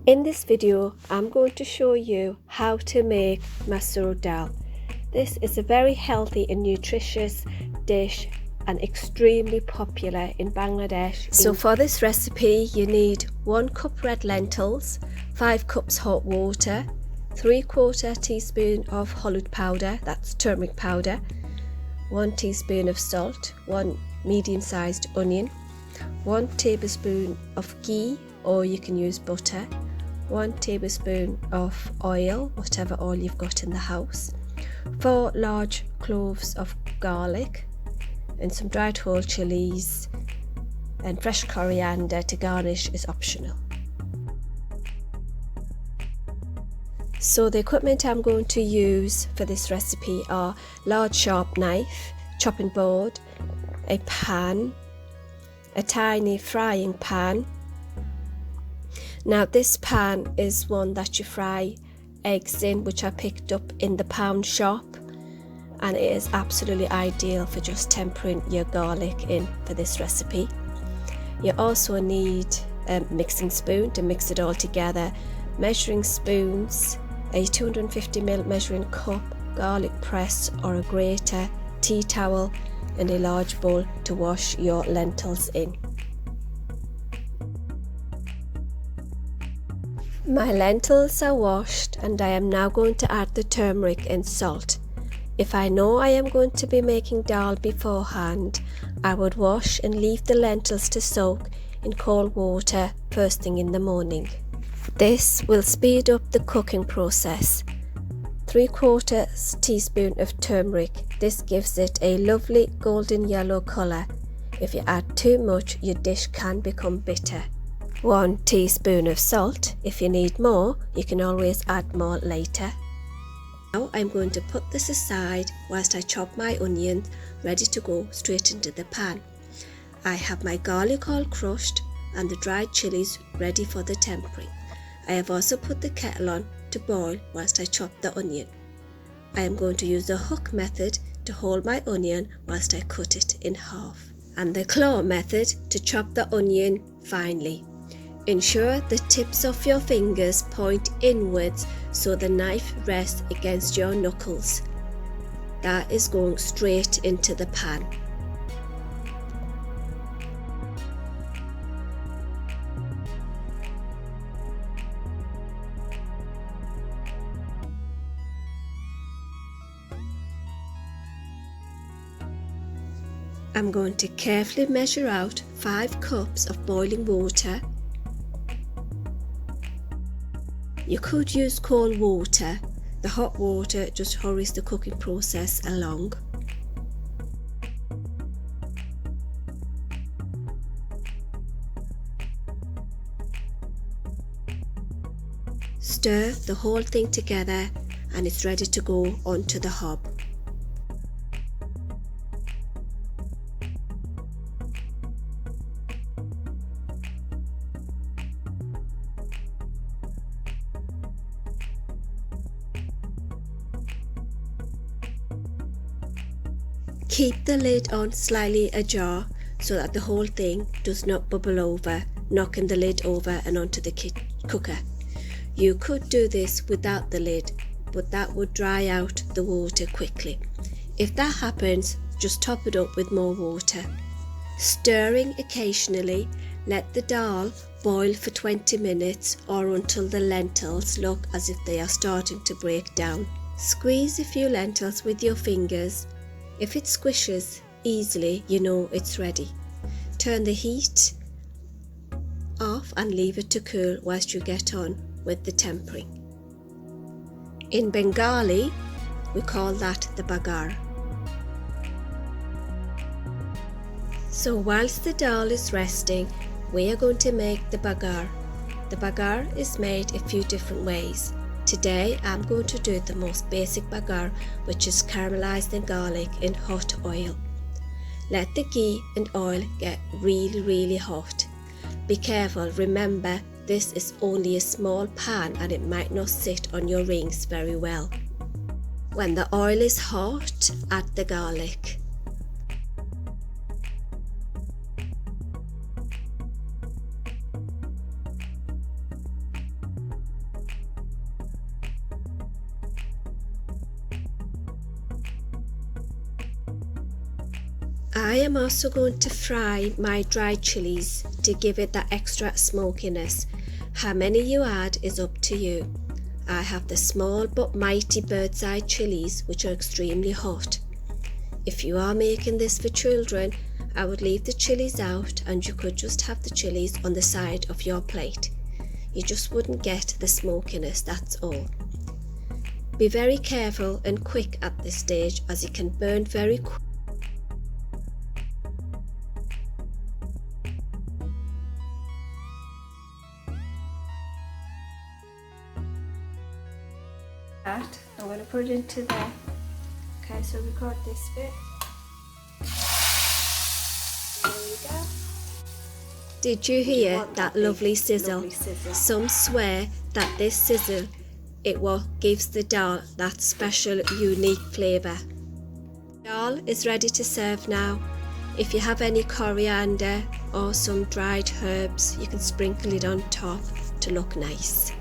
In this video, I'm going to show you how to make Masoor Dal. This is a very healthy and nutritious dish and extremely popular in Bangladesh. So for this recipe, you need 1 cup red lentils, 5 cups hot water, 3/4 teaspoon of hulud powder, that's turmeric powder, 1 teaspoon of salt, 1 medium-sized onion, 1 tablespoon of ghee, or you can use butter, 1 tablespoon of oil, whatever oil you've got in the house, 4 large cloves of garlic, and some dried whole chilies, and fresh coriander to garnish is optional. So the equipment I'm going to use for this recipe are large sharp knife, chopping board, a pan, a tiny frying pan. Now this pan is one that you fry eggs in, which I picked up in the pound shop, and it is absolutely ideal for just tempering your garlic in for this recipe. You also need a mixing spoon to mix it all together, measuring spoons, a 250ml measuring cup, garlic press or a grater, tea towel, and a large bowl to wash your lentils in. My lentils are washed and I am now going to add the turmeric and salt. If I know I am going to be making dal beforehand, I would wash and leave the lentils to soak in cold water first thing in the morning. This will speed up the cooking process. 3/4 teaspoon of turmeric. This gives it a lovely golden yellow colour. If you add too much, your dish can become bitter. 1 teaspoon of salt. If you need more, you can always add more later. Now I'm going to put this aside whilst I chop my onions, ready to go straight into the pan. I have my garlic all crushed and the dried chilies ready for the tempering. I have also put the kettle on to boil whilst I chop the onion. I am going to use the hook method to hold my onion whilst I cut it in half, and the claw method to chop the onion finely. Ensure the tips of your fingers point inwards so the knife rests against your knuckles. That is going straight into the pan. I'm going to carefully measure out 5 cups of boiling water. You could use cold water. The hot water just hurries the cooking process along. Stir the whole thing together and it's ready to go onto the hob. Keep the lid on slightly ajar so that the whole thing does not bubble over, knocking the lid over and onto the cooker. You could do this without the lid, but that would dry out the water quickly. If that happens, just top it up with more water. Stirring occasionally, let the dal boil for 20 minutes or until the lentils look as if they are starting to break down. Squeeze a few lentils with your fingers. If it squishes easily, you know it's ready. Turn the heat off and leave it to cool whilst you get on with the tempering. In Bengali, we call that the bagar. So whilst the dal is resting, we are going to make the bagar. The bagar is made a few different ways. Today I'm going to do the most basic bagar, which is caramelized in garlic in hot oil. Let the ghee and oil get really hot. Be careful, remember this is only a small pan and it might not sit on your rings very well. When the oil is hot, add the garlic. I am also going to fry my dried chilies to give it that extra smokiness. How many you add is up to you. I have the small but mighty bird's eye chilies which are extremely hot. If you are making this for children, I would leave the chilies out and you could just have the chilies on the side of your plate. You just wouldn't get the smokiness, that's all. Be very careful and quick at this stage as it can burn very quickly. I'm going to put it into there. Okay, so we got this bit. There we go. Did you hear that lovely sizzle? Some swear that this sizzle it what gives the dal that special unique flavour. Dal is ready to serve now. If you have any coriander or some dried herbs, you can sprinkle it on top to look nice.